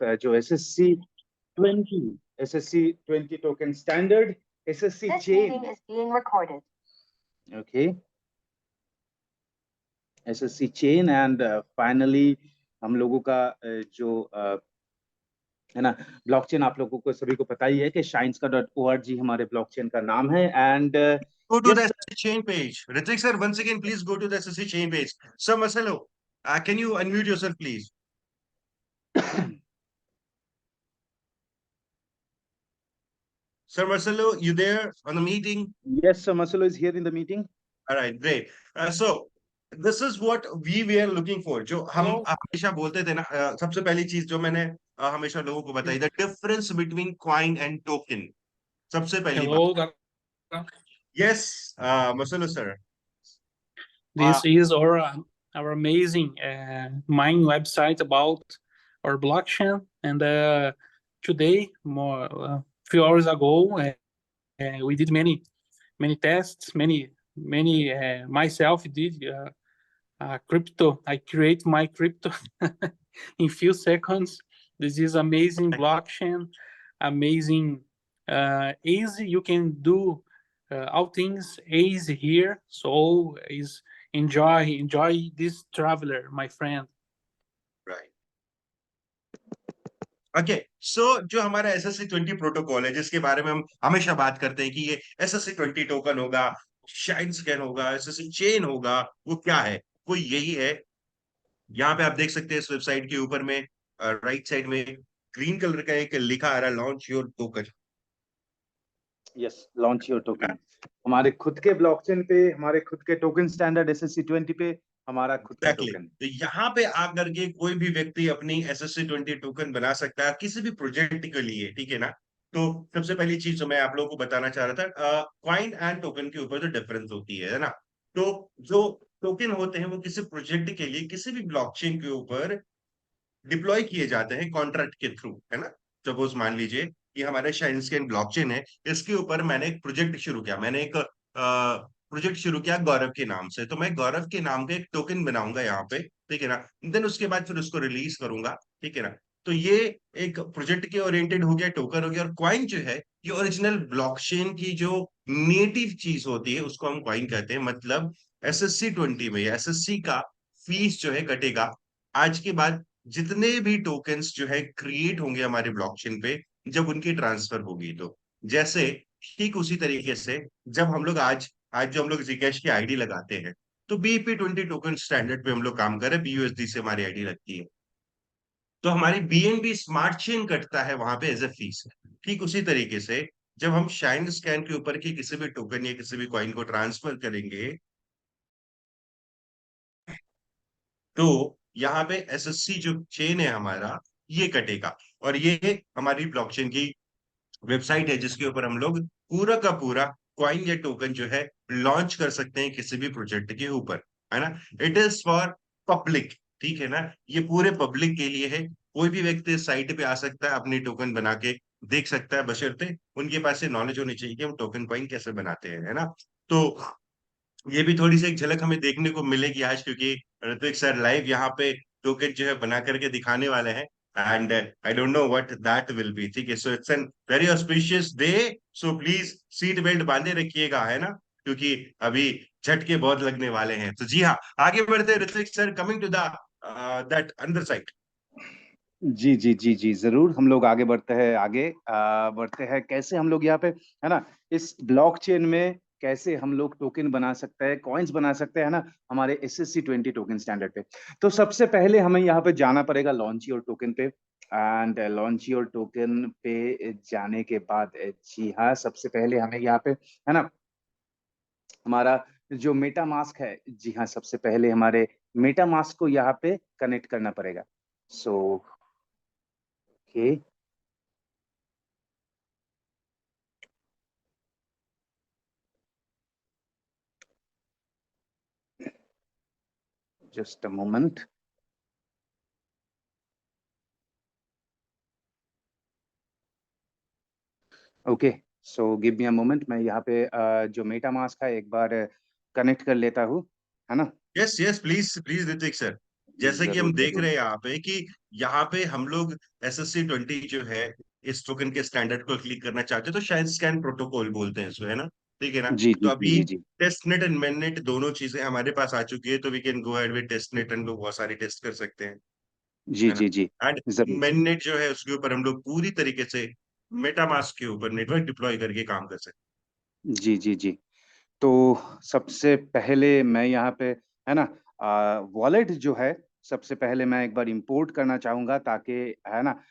जो SSC 20 token standard, SSC This chain. meeting is being recorded. Okay. SSC chain and finally हम लोगों का जो है ना ब्लॉकचेन, आप लोगों को सभी को पता ही है कि shinesca.org हमारे ब्लॉकचेन का नाम है. And go to the SSC chain page. Ritik sir, once again, please go to the SSC chain page. Sir Marcelo, can you unmute yourself, please? Sir Marcelo, you there on the meeting? Yes, Sir Marcelo is here in the meeting. All right, great. So this is what we were looking for. जो हम हमेशा बोलते थे ना, सबसे पहली चीज जो मैंने हमेशा लोगों को बताई, the difference between coin and token. सबसे पहली बात. Yes, Marcelo sir. This is our amazing mine website about our blockchain, and today, a few hours ago, we did many tests. Many myself did crypto. I create my crypto in few seconds. This is amazing blockchain, amazing, easy. You can do all things easy here. So is enjoy this traveler, my friend. Right. Okay, so जो हमारा SSC 20 protocol है, जिसके बारे में हम हमेशा बात करते हैं कि ये SSC 20 टोकन होगा, शाइन स्कैन होगा, SSC चेन होगा, वो क्या है? वो यही है. यहाँ पे आप देख सकते हैं इस वेबसाइट के ऊपर में राइट साइड में ग्रीन कलर का एक लिखा आ रहा है, launch your token. Yes, launch your token. हमारे खुद के ब्लॉकचेन पे, हमारे खुद के टोकन स्टैंडर्ड SSC 20 पे हमारा खुद का टोकन. तो यहाँ पे आकर के कोई भी व्यक्ति अपनी SSC 20 टोकन बना सकता है किसी भी प्रोजेक्ट के लिए, ठीक है ना. तो सबसे पहली चीज जो मैं आप लोगों को बताना चाह रहा था, कॉइन एंड टोकन के ऊपर जो डिफरेंस होती है ना. तो जो टोकन होते हैं वो किसी प्रोजेक्ट के लिए किसी भी ब्लॉकचेन के ऊपर डिप्लॉय किए जाते हैं कॉन्ट्रैक्ट के थ्रू, है ना. सपोज मान लीजिए कि हमारे शाइनस्कैन ब्लॉकचेन है, इसके ऊपर मैंने एक प्रोजेक्ट शुरू किया, मैंने एक प्रोजेक्ट शुरू किया गौरव के नाम से. तो मैं गौरव के नाम का एक टोकन बनाऊंगा यहाँ पे, ठीक है ना. देन उसके बाद फिर उसको रिलीज करूंगा, ठीक है ना. तो ये एक प्रोजेक्ट के ओरिएंटेड हो गया, टोकन हो गया. और कॉइन जो है ये ओरिजिनल ब्लॉकचेन की जो नेटिव चीज होती है उसको हम कॉइन कहते हैं. मतलब SSC 20 में SSC का फीस जो है कटेगा आज के बाद जितने भी टोकन्स जो है क्रिएट होंगे हमारे ब्लॉकचेन पे जब उनकी ट्रांसफर होगी. तो जैसे ठीक उसी तरीके से जब हम लोग आज जो हम लोग Zcash की आईडी लगाते हैं तो BEP 20 टोकन स्टैंडर्ड पे हम लोग काम कर रहे हैं, BUSD से हमारी आईडी लगती है, तो हमारी BNB स्मार्ट चेन कटता है वहां पे एज ए फीस. ठीक उसी तरीके से जब हम शाइन स्कैन के ऊपर की किसी भी टोकन या किसी भी कॉइन को ट्रांसफर करेंगे तो यहाँ पे SSC जो चेन है हमारा ये कटेगा. और ये हमारी ब्लॉकचेन की वेबसाइट है जिसके ऊपर हम लोग पूरा का पूरा कॉइन या टोकन जो है लॉन्च कर सकते हैं किसी भी प्रोजेक्ट के ऊपर, है ना. इट इज फॉर पब्लिक, ठीक है ना. ये पूरे पब्लिक के लिए है. कोई भी व्यक्ति साइट पे आ सकता है, अपनी टोकन बना के देख सकता है, बशर्ते उनके पास ये नॉलेज होनी चाहिए कि हम टोकन कॉइन कैसे बनाते हैं, है ना. तो ये भी थोड़ी सी एक झलक हमें देखने को मिलेगी आज, क्योंकि ऋत्विक सर लाइव यहाँ पे टोकन जो है बना करके दिखाने वाले हैं. And I don't know what that will be, ठीक है. So it's an very auspicious day. So please seat belt बांधे रखिएगा, है ना, क्योंकि अभी झटके बहुत लगने वाले हैं. तो जी हाँ, आगे बढ़ते हैं Ritwik sir, coming to the that अंदर साइड. जी जी जी जी, जरूर. हम लोग आगे बढ़ते हैं कैसे हम लोग यहाँ पे, है ना, इस ब्लॉकचेन में कैसे हम लोग टोकन बना सकते हैं, कॉइन्स बना सकते हैं, है ना, हमारे SSC 20 टोकन स्टैंडर्ड पे. तो सबसे पहले हमें यहाँ पे जाना पड़ेगा लॉन्च योर टोकन पे. एंड लॉन्च योर टोकन पे जाने के बाद, जी हाँ, सबसे पहले हमें यहाँ पे, है ना, हमारा जो मेटा मास्क है, जी हाँ, सबसे पहले हमारे मेटा मास्क को यहाँ पे कनेक्ट करना पड़ेगा. So okay, just a moment. Okay, so give me a moment. मैं यहाँ पे जो मेटा मास्क है एक बार कनेक्ट कर लेता हूँ, है ना. Yes yes, please please Ritwik sir. जैसे कि जरूर हम देख जरूर। रहे हैं यहाँ पे हम लोग SSC 20 जो है इस टोकन के स्टैंडर्ड को क्लिक करना चाहते हैं, तो शायद स्कैन प्रोटोकॉल बोलते हैं इसको, है ना? ठीक है ना? जी तो जी जी अभी जी जी test net and main net दोनों चीजें हमारे पास आ चुकी है, तो we can go ahead with test net, हम लोग बहुत सारी टेस्ट कर सकते हैं, जी है ना? जी जी। एंड जरूर। मेन नेट जो है उसके ऊपर हम लोग पूरी तरीके से मेटामास्क के ऊपर नेटवर्क डिप्लॉय करके काम कर सकते जी जी जी। तो सबसे पहले मैं यहाँ पे, है ना, वॉलेट जो है सबसे पहले मैं एक बार इंपोर्ट करना चाहूंगा, ताकि, है ना,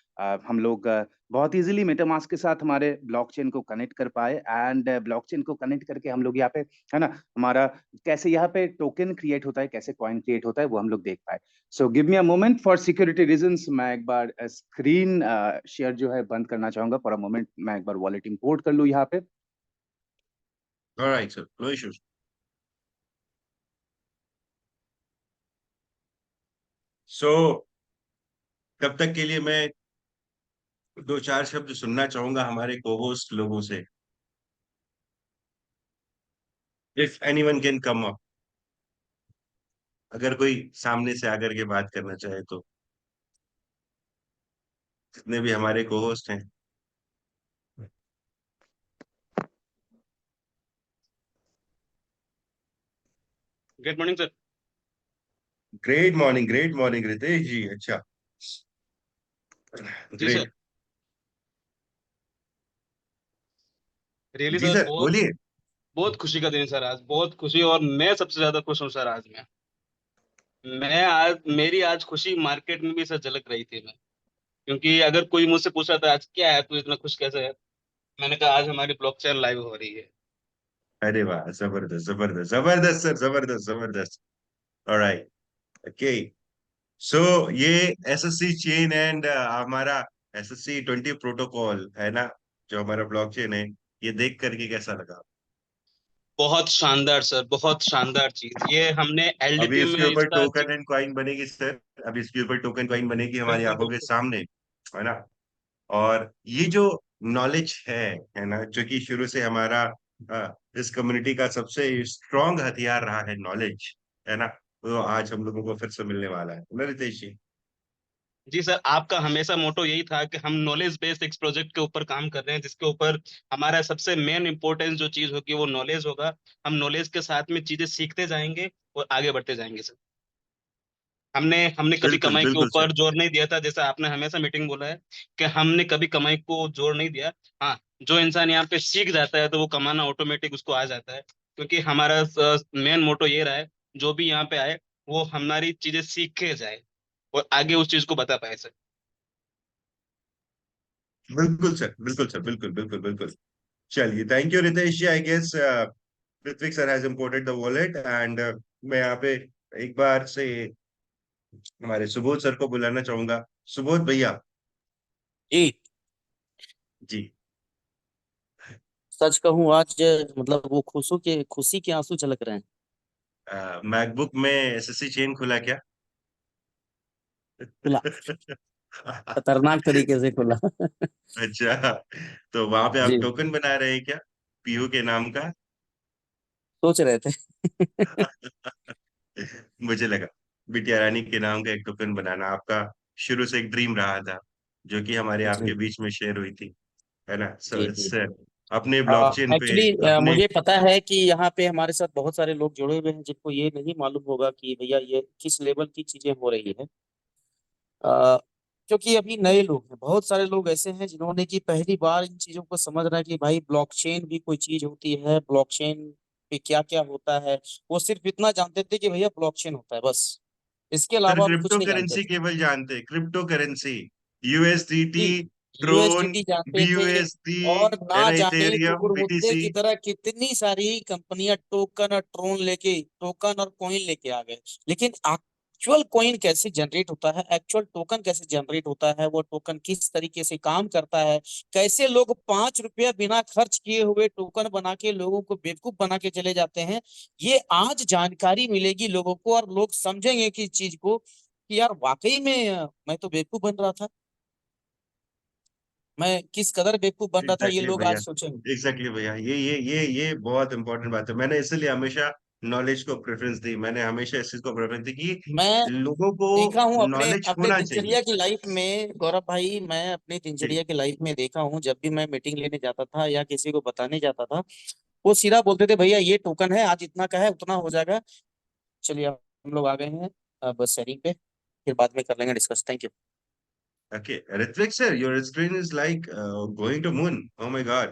हम लोग बहुत इजीली मेटामास्क के साथ हमारे ब्लॉकचेन को कनेक्ट कर पाए, एंड ब्लॉकचेन को कनेक्ट करके हम लोग यहाँ पे, है ना, हमारा कैसे यहाँ पे टोकन क्रिएट होता है, कैसे कॉइन क्रिएट होता है, वो हम लोग देख पाए। So give me a moment for security reasons, मैं एक बार स्क्रीन शेयर जो है बंद करना चाहूंगा फॉर अ मोमेंट, मैं एक बार वॉलेट इंपोर्ट कर लूँ यहाँ पे। हैं। Alright sir, no issues. So तब तक के लिए मैं दो चार शब्द सुनना चाहूंगा हमारे कोहोस्ट लोगों से। If anyone can come up, अगर कोई सामने से आकर के बात करना चाहे तो, जितने भी हमारे कोहोस्ट हैं। Good morning sir. Great morning Ritesh ji. अच्छा, जी सर। ग्रेट। रियली जी सर, सर बहुत बोलिए। बहुत खुशी का दिन है सर आज, बहुत खुशी। और मैं सबसे ज्यादा खुश हूँ सर आज। मैं आज, मेरी आज खुशी मार्केट में भी सर झलक रही थी मैं। क्योंकि अगर कोई मुझसे पूछा था आज क्या है तू इतना खुश कैसे है, मैंने कहा आज हमारी ब्लॉकचेन लाइव हो रही है। अरे वाह, जबरदस्त जबरदस्त जबरदस्त सर, जबरदस्त जबरदस्त। Alright, okay. सो ये SSC चेन एंड हमारा SSC 20 प्रोटोकॉल है ना, जो हमारा ब्लॉकचेन है, ये देख करके कैसा लगा? बहुत शानदार सर, बहुत शानदार चीज। ये हमने अभी LDP इसके में ऊपर इसका टोकन एंड कॉइन बनेगी सर, अभी इसके ऊपर टोकन कॉइन बनेगी हमारी बिल्कुल आंखों के बिल्कुल। सामने, है ना? और ये जो नॉलेज है ना, जो कि शुरू से हमारा इस कम्युनिटी का सबसे स्ट्रॉन्ग हथियार रहा है, नॉलेज, है ना, वो आज हम लोगों को फिर से मिलने वाला है ना रितेश जी? जी सर, आपका हमेशा मोटो यही था कि हम नॉलेज बेस्ड एक प्रोजेक्ट के ऊपर काम कर रहे हैं, जिसके ऊपर हमारा सबसे मेन इंपॉर्टेंस जो चीज होगी वो नॉलेज होगा। हम नॉलेज के साथ में चीजें सीखते जाएंगे और आगे बढ़ते जाएंगे सर। हमने हमने कभी बिल्कुल कमाई के बिल्कुल सर। ऊपर जोर नहीं दिया था, जैसा आपने हमेशा मीटिंग बोला है कि हमने कभी कमाई को जोर नहीं दिया। हाँ, जो इंसान यहाँ पे सीख जाता है तो वो कमाना ऑटोमेटिक उसको आ जाता है। क्योंकि हमारा मेन मोटो ये रहा है, जो भी यहाँ पे आए वो हमारी चीजें सीख के जाए और आगे उस चीज को बता पाए सर। बिल्कुल सर, बिल्कुल सर, बिल्कुल बिल्कुल बिल्कुल। चलिए, thank you Ritesh ji. I guess Ritwik sir has imported the wallet, and मैं यहाँ पे एक बार से हमारे सुबोध सर को बुलाना चाहूंगा। सुबोध भैया जी। जी। सच कहूँ आज मतलब वो खुशी के आंसू झलक रहे हैं। मैकबुक में SSC चेन खुला क्या? खुला, खतरनाक तरीके से खुला। अच्छा, तो वहां पे आप जी, टोकन बना रहे हैं क्या, पीयू के नाम का? सोच रहे थे। मुझे लगा बिटिया रानी के नाम का एक टोकन बनाना आपका शुरू से एक ड्रीम रहा था, जो कि हमारे जी आपके बीच में शेयर हुई थी, है ना? सो जी जी। इट्स अपने ब्लॉकचेन पे एक्चुअली अपने। मुझे पता है कि यहाँ पे हमारे साथ बहुत सारे लोग जुड़े हुए हैं जिनको ये नहीं मालूम होगा कि भैया ये किस लेवल की चीजें हो रही है। अ, क्योंकि अभी नए लोग हैं, बहुत सारे लोग ऐसे हैं जिन्होंने कि पहली बार इन चीजों को समझ रहा है कि भाई ब्लॉकचेन भी कोई चीज होती है, ब्लॉकचेन पे क्या क्या होता है। वो सिर्फ इतना जानते थे कि भैया ब्लॉकचेन होता है, बस। इसके सर अलावा वो कुछ क्रिप्टो नहीं जानते करेंसी थे। केवल जानते, क्रिप्टो करेंसी, USDT, जी, ट्रोन, यूएसडीटी जानते थे। BUSD, और है ना ना, जाने इथेरियम, चुरमुन्ने BTC। की तरह कितनी सारी कंपनियां टोकन और ट्रोन लेके, टोकन और कॉइन लेके आ गए। लेकिन एक्चुअल कॉइन कैसे जनरेट होता है, एक्चुअल टोकन कैसे जनरेट होता है, वो टोकन किस तरीके से काम करता है, कैसे लोग 5 रुपया बिना खर्च किए हुए टोकन बना के लोगों को बेवकूफ बना के चले जाते हैं, ये आज जानकारी मिलेगी लोगों को और लोग समझेंगे कि इस चीज को कि यार वाकई में मैं तो बेवकूफ बन रहा था, मैं किस कदर बेवकूफ बन रहा था, ये एग्जैक्टली लोग आज भैया, सोचेंगे। एग्जैक्टली भैया, ये बहुत इंपॉर्टेंट बात है। मैंने इसलिए हमेशा नॉलेज को प्रेफरेंस दी, मैंने हमेशा इस चीज को प्रेफरेंस दी कि मैं लोगों को देखा हूँ अपने नॉलेज अपने होना चाहिए। दिनचर्या की लाइफ में, गौरव भाई, मैं अपनी जी। दिनचर्या की लाइफ में देखा हूँ, जब भी मैं मीटिंग लेने जाता था या किसी को बताने जाता था, वो सीधा बोलते थे भैया ये टोकन है, आज इतना का है, उतना हो जाएगा। चलिए अब हम लोग आ गए हैं अब शेयरिंग पे, फिर बाद में कर लेंगे discuss. Thank you. Okay, Ritvik sir, your screen is like going to moon. Oh my God.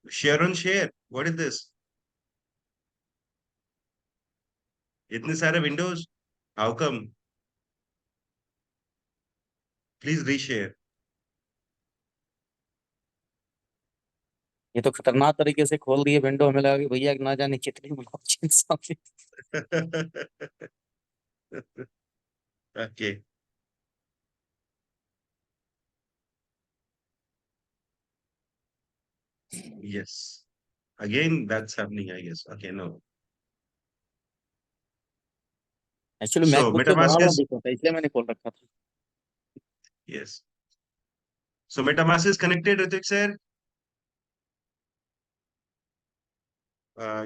Share on share. What is this? इतने सारे Windows, how come? Please reshare. ये तो खतरनाक तरीके से खोल दिए विंडो, हमें लगा कि भैया ना जाने कितनी ब्लॉकचेन सामने। Okay. Yes. Again, that's happening, I guess. Okay, no. Actually So MacBook पे बड़ा MetaMask बड़ा is, दिख रहा था, इसलिए मैंने खोल रखा था। yes. So MetaMask is connected, Ritvik sir.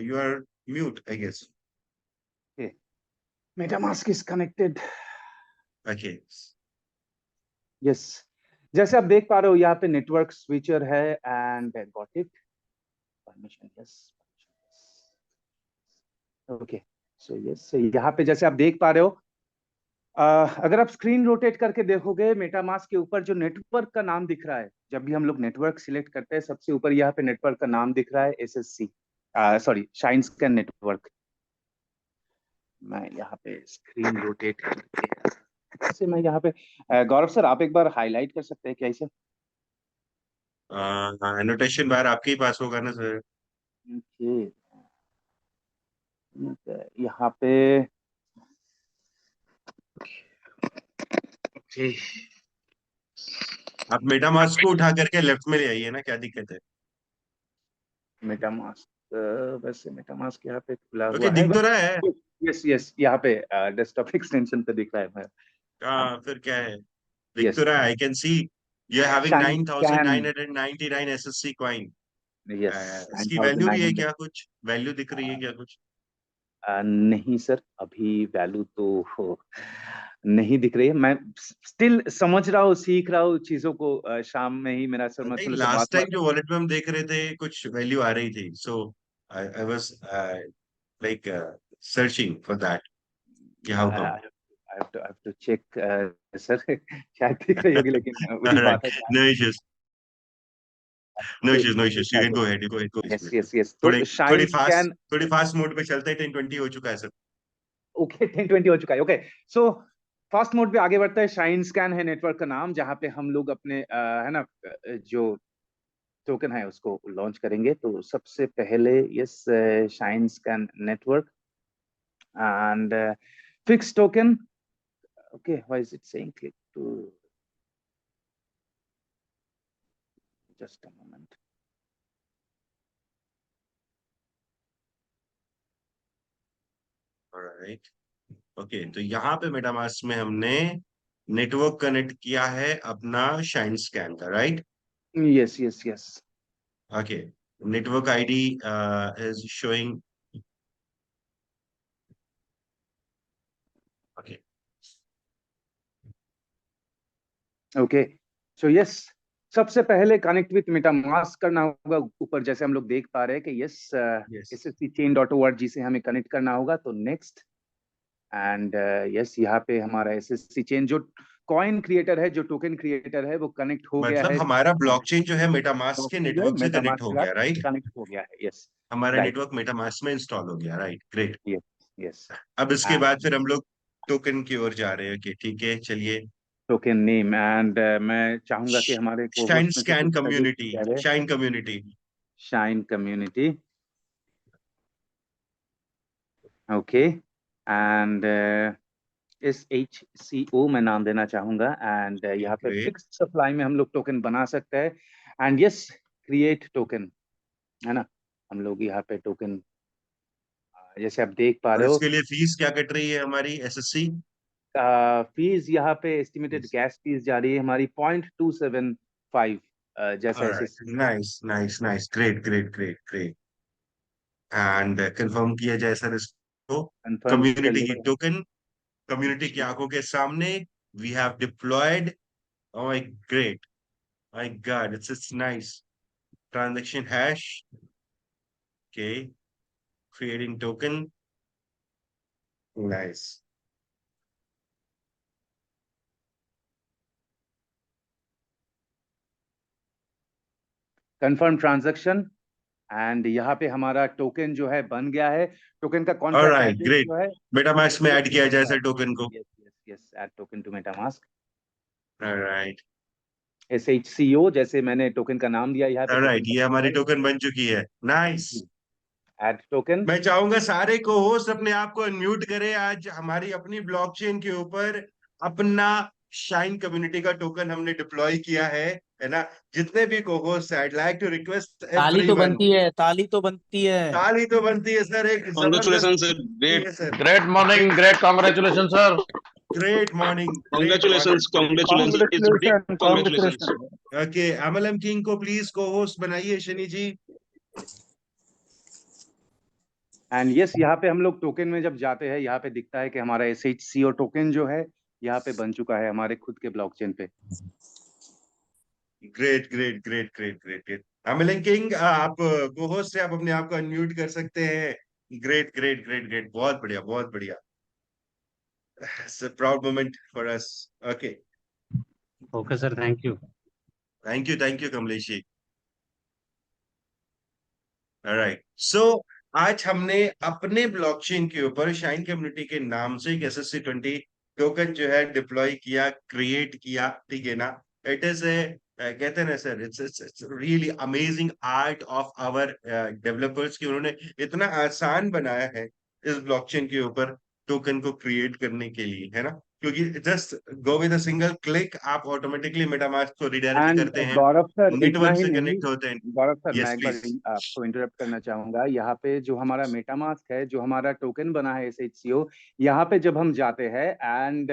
You are mute, I guess. Okay. MetaMask is connected. Okay. Yes, जैसे आप देख पा रहे हो यहाँ पे नेटवर्क स्विचर है and got it, permission yes, okay. So yes, यहाँ पे जैसे आप देख पा रहे हो, अगर आप स्क्रीन रोटेट करके देखोगे, मेटामास्क के ऊपर जो नेटवर्क का नाम दिख रहा है, जब भी हम लोग नेटवर्क सिलेक्ट करते हैं सबसे ऊपर यहाँ पे नेटवर्क का नाम दिख रहा है SSC, sorry shine scan network. मैं यहाँ पे स्क्रीन रोटेट करके से मैं यहाँ पे गौरव सर आप एक बार हाईलाइट कर सकते हैं क्या इसे? एनोटेशन बार आपके ही पास होगा ना सर? ओके, यहाँ पे ओके, आप मेटामास्क को उठा करके लेफ्ट में ले आइए ना, क्या दिक्कत है? मेटामास्क, वैसे मेटामास्क यहाँ पे खुला ओके, हुआ है, दिख तो रहा है। यस यस, यहाँ पे डेस्कटॉप एक्सटेंशन पे दिख रहा है। मैं फिर क्या है, दिख यस, तो रहा है। I can see you are having shine scan, 9999 SSC coin. Yes इसकी वैल्यू भी है 9900। क्या, कुछ वैल्यू दिख रही है क्या कुछ? नहीं सर, अभी वैल्यू तो नहीं दिख रही है। मैं स्टिल समझ रहा हूँ, सीख रहा हूँ चीजों को। शाम में ही मेरा सर नहीं, थोड़ा सा लास्ट बात टाइम जो वॉलेट में हम देख रहे थे कुछ वैल्यू आ रही थी, so I was like searching for that कि how come. I have to check sir. शायद दिख रही होगी, लेकिन वही बात ऑलराइट, है। No issues, no issues, no issues, you can go ahead, you go yes ahead. Yes yes, तो थोड़ी शाइन स्कैन, थोड़ी फास्ट मोड पे चलते हैं। 10:20 हो चुका है सर। ओके 10:20 हो चुका है। ओके, सो फास्ट मोड पे आगे बढ़ता है। शाइन स्कैन है नेटवर्क का नाम, जहां पे हम लोग अपने है ना जो टोकन है उसको लॉन्च करेंगे। तो सबसे पहले yes, shine scan network and fix token. Okay, why is it saying click to, just a moment. Alright, okay, तो यहाँ पे मेटामास्क में हमने नेटवर्क कनेक्ट किया है अपना शाइन स्कैन का, right? Yes yes yes, okay, network ID is showing. Okay, okay, so yes, सबसे पहले कनेक्ट विथ मेटामास्क करना होगा। ऊपर जैसे हम लोग देख पा रहे हैं कि यस, यस, sschain.org से हमें कनेक्ट करना होगा। तो नेक्स्ट एंड यस, यहाँ पे हमारा SSC चेन जो कॉइन क्रिएटर है, जो टोकन क्रिएटर है, वो कनेक्ट हो गया मतलब है। हमारा ब्लॉकचेन जो है मेटामास्क के नेटवर्क से कनेक्ट मेटामास्क हो के गया, साथ राइट? कनेक्ट हो गया है। यस, हमारा राइट, नेटवर्क मेटामास्क में इंस्टॉल हो गया, राइट? ग्रेट। यस यस, अब इसके बाद फिर हम लोग टोकन की ओर जा रहे हैं। ओके, ठीक है, चलिए। टोकन नेम एंड मैं चाहूंगा कि हमारे को शाइन होस्ट में से स्कैन कुछ सजेस्ट कम्युनिटी, करे। Shine community. Shine community, okay, and SHCO मैं नाम देना चाहूंगा। एंड यहाँ पे ग्रेट। फिक्स सप्लाई में हम लोग टोकन बना सकते हैं। एंड यस, क्रिएट टोकन, है ना। हम लोग यहाँ पे टोकन, जैसे आप देख पा और रहे हो, इसके लिए फीस क्या कट रही है हमारी एसएससी? फीस यहाँ पे एस्टिमेटेड गैस फीस जा रही है हमारी 0.275, जैसा alright, SSC। Nice nice nice, great great great great. And confirm किया जाए सर देखो Confirm कम्युनिटी की deliver. टोकन कम्युनिटी की आंखों के सामने we have deployed. Oh my great. My God, it's nice. Transaction hash. Okay. Creating token. Nice. Confirm transaction and यहाँ पे हमारा टोकन जो है बन गया है. टोकन का All contract right, address great. जो है MetaMask में ऐड किया जाए सर टोकन को. Yes yes yes add token to MetaMask. All right. SHCO जैसे मैंने टोकन का नाम दिया यहाँ पे. All right, ये हमारी टोकन बन चुकी है. Nice. Add token. मैं चाहूंगा सारे को होस्ट अपने आप को अनम्यूट करें. आज हमारी अपनी ब्लॉकचेन के ऊपर अपना शाइन कम्युनिटी का टोकन हमने डिप्लॉय किया है ना. जितने भी को host I like to request ताली तो एवरीवन. बनती है, ताली तो बनती है. ताली तो बनती है सर. एक Congratulations, जबरदस्त sir. Great. Sir. Great morning, great congratulations, sir. Great morning. Congratulations. Congratulations. It's big congratulations. Okay, MLM king को प्लीज को होस्ट बनाइए शनि जी. एंड यस यहाँ पे हम लोग टोकन में जब जाते हैं यहाँ पे दिखता है कि हमारा SHCO टोकन जो है यहाँ पे बन चुका है हमारे खुद के ब्लॉकचेन पे. Great great great great great great. MLM king आप को होस्ट है, आप अपने आप को अनम्यूट कर सकते हैं. Great great great great. बहुत बढ़िया बहुत बढ़िया. It's a proud moment for us. Okay. Okay, sir. Thank you. Thank you, Kamlesh ji. All right. So, आज हमने अपने ब्लॉकचेन के ऊपर शाइन कम्युनिटी के नाम से एक SSC20 टोकन जो है डिप्लॉय किया, क्रिएट किया. ठीक है ना. इट इज ए कहते हैं ना sir, it's really amazing art of our developers कि उन्होंने इतना आसान बनाया है इस ब्लॉकचेन के ऊपर टोकन को क्रिएट करने के लिए, है ना. क्योंकि just go with a single click आप ऑटोमेटिकली मेटामास्क को रिडायरेक्ट एंड करते हैं, गौरव सर इतना नेटवर्क ही से नहीं. कनेक्ट होते हैं. गौरव सर यस मैं एक बार प्लीज. आपको इंटरप्ट करना चाहूंगा. यहाँ पे जो हमारा मेटामास्क है जो हमारा टोकन बना है SHCO यहाँ पे जब हम जाते हैं एंड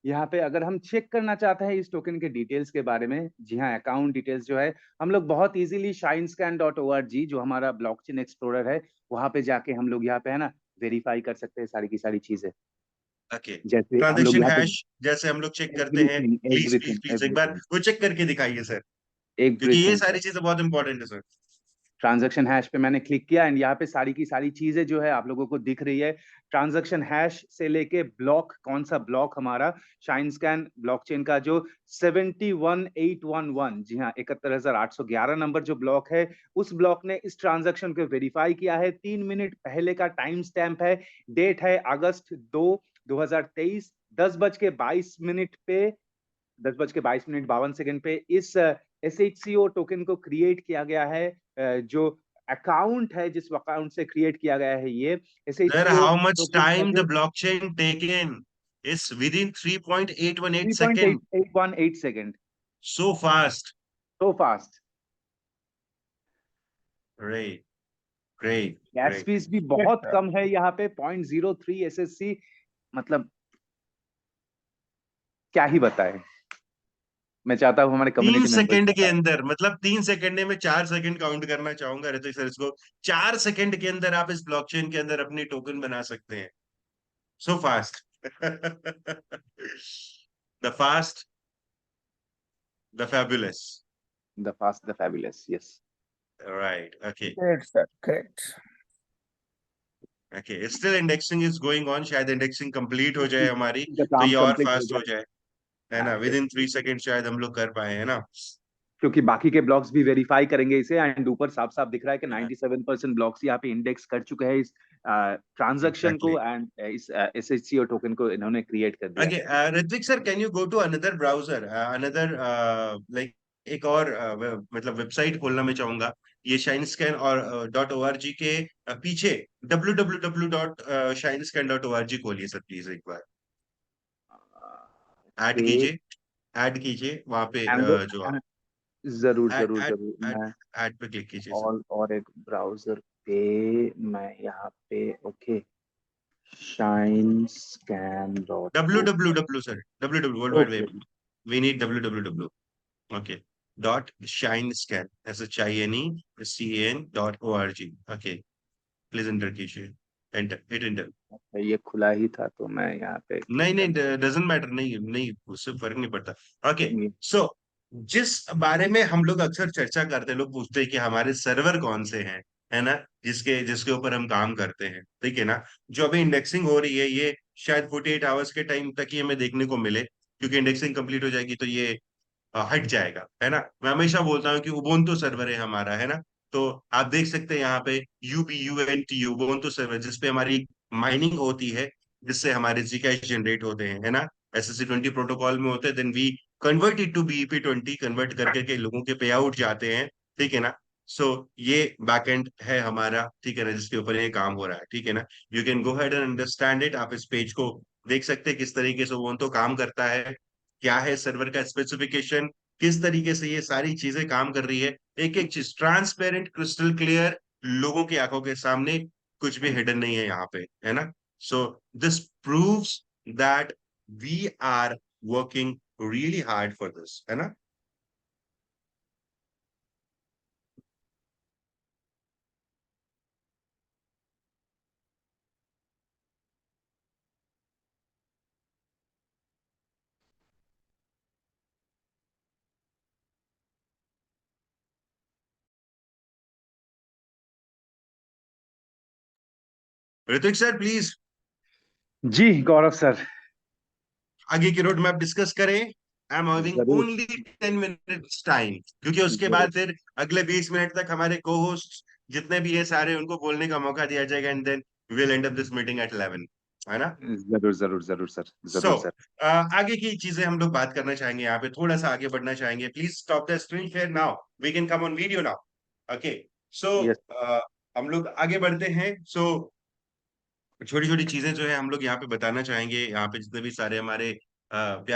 यहाँ पे अगर हम चेक करना चाहते हैं इस टोकन के डिटेल्स के बारे में, जी हाँ अकाउंट डिटेल्स जो है हम लोग बहुत इजीली shinescan.org जो हमारा ब्लॉकचेन एक्सप्लोरर है वहां पे जाके हम लोग यहाँ पे है ना वेरीफाई कर सकते हैं सारी की सारी चीजें. ओके. जैसे हम लोग ट्रांजैक्शन यहाँ पे हैश जैसे हम लोग चेक करते हैं, प्लीज प्लीज प्लीज एक बार वो चेक करके दिखाइए सर, क्योंकि ये सारी चीजें बहुत इंपॉर्टेंट है सर. ट्रांजैक्शन हैश पे मैंने क्लिक किया एंड यहाँ पे सारी की सारी चीजें जो है आप लोगों को दिख रही है. ट्रांजैक्शन हैश से लेके ब्लॉक कौन सा ब्लॉक हमारा शाइनस्कैन ब्लॉकचेन का जो 71811 जी हाँ 71,811 नंबर जो ब्लॉक है उस ब्लॉक ने इस ट्रांजैक्शन को वेरीफाई किया है. 3 मिनट पहले का टाइम स्टैम्प है. डेट है अगस्त 2, 2023 10:22 पे 10:22 पे इस SHCO टोकन को क्रिएट किया गया है. जो अकाउंट है जिस अकाउंट से क्रिएट किया गया है ये Sir, SHCO how much token time the blockchain taken is within 3.818 seconds. 3.818 second. So fast. So fast. Great. Great. Gas Great. Fees भी बहुत कम है यहाँ पे 0.03 SSC. मतलब क्या ही बताए. मैं चाहता हूँ हमारे 3 कम्युनिटी सेकंड के अंदर, मतलब 3 सेकंड में 4 सेकंड काउंट करना चाहूंगा ऋतिक सर इसको. 4 सेकंड के अंदर आप इस ब्लॉकचेन के अंदर अपनी टोकन बना सकते हैं. So fast. The fast, the fabulous. The fast, the fabulous. Yes. Right. Okay. Great, sir. Great. Okay. Still indexing is going on. शायद indexing complete हो जाए हमारी का तो काम ये और complete फास्ट हो जाए, है ना. हाँ, विद इन 3 सेकंड शायद हम लोग कर पाए, है ना. क्योंकि बाकी के ब्लॉक्स भी वेरीफाई करेंगे इसे एंड ऊपर साफ साफ दिख रहा है कि 97% ब्लॉक्स यहाँ पे इंडेक्स कर चुके हैं इस ट्रांजैक्शन को एंड इस SHCO टोकन को इन्होंने क्रिएट कर दिया. Okay, Ritvik sir, can you go to another browser, another like एक और मतलब वेबसाइट खोलना मैं चाहूंगा. ये शाइनस्कैन और .org के पीछे www.shinescan.org खोलिए सर प्लीज एक बार. ऐड कीजिए वहां पे जो जरूर ऐड जरूर ऐड जरूर मैं ऐड पे क्लिक कीजिए सर. और एक ब्राउजर पे मैं यहाँ पे okay shinescan.org www sir, www world wide web. We need www. Okay. .shinescan, SHINESCAN.org. Okay. Please enter कीजिए. Enter, hit enter. ये खुला ही था तो मैं यहाँ पे नहीं नहीं, डजंट मैटर, नहीं नहीं, उससे फर्क नहीं पड़ता। ओके, सो जिस बारे में हम लोग अक्सर चर्चा करते हैं, लोग पूछते हैं कि हमारे सर्वर कौन से हैं, है ना, जिसके जिसके ऊपर हम काम करते हैं, ठीक है ना। जो अभी इंडेक्सिंग हो रही है, ये शायद 48 आवर्स के टाइम तक ही हमें देखने को मिले, क्योंकि इंडेक्सिंग कंप्लीट हो जाएगी तो ये हट जाएगा, है ना। मैं हमेशा बोलता हूँ कि उबुंटू सर्वर है हमारा, है ना। तो आप देख सकते हैं यहाँ पे UBUNTU उबुंटू सर्वर, जिसपे हमारी माइनिंग होती है, जिससे हमारे Zcash जनरेट होते हैं, है ना। SSC20 प्रोटोकॉल में होते हैं, then we convert it to BEP20, convert करके के लोगों के पे आउट जाते हैं, ठीक है ना। सो ये बैकएंड है हमारा, ठीक है ना, जिसके ऊपर ये काम हो रहा है, ठीक है ना। You can go head and understand it. आप इस पेज को देख सकते हैं किस तरीके से उबुंटू काम करता है, क्या है सर्वर का स्पेसिफिकेशन, किस तरीके से ये सारी चीजें काम कर रही है। एक एक चीज ट्रांसपेरेंट, क्रिस्टल क्लियर, लोगों की आंखों के सामने, कुछ भी हिडन नहीं है यहाँ पे, है ना। So this proves that we are working really hard for this, है ना। ऋतिक सर प्लीज जी गौरव सर। आगे की रोड मैप डिस्कस करें। आई एम हैविंग जरूर ओनली 10 मिनट्स टाइम, क्योंकि उसके जरूर बाद फिर अगले 20 मिनट तक हमारे को होस्ट जितने भी है सारे, उनको बोलने का मौका दिया जाएगा, and then will end up this meeting at 11, है ना। जरूर जरूर जरूर सर, सो जरूर सर। आगे की चीजें हम लोग बात करना चाहेंगे, यहाँ पे थोड़ा सा आगे बढ़ना चाहेंगे। Please stop the screen share now, we can come on video now. Okay, so yes. हम लोग आगे बढ़ते हैं। सो छोटी छोटी चीजें जो है हम लोग यहाँ पे बताना चाहेंगे, यहाँ पे जितने भी सारे हमारे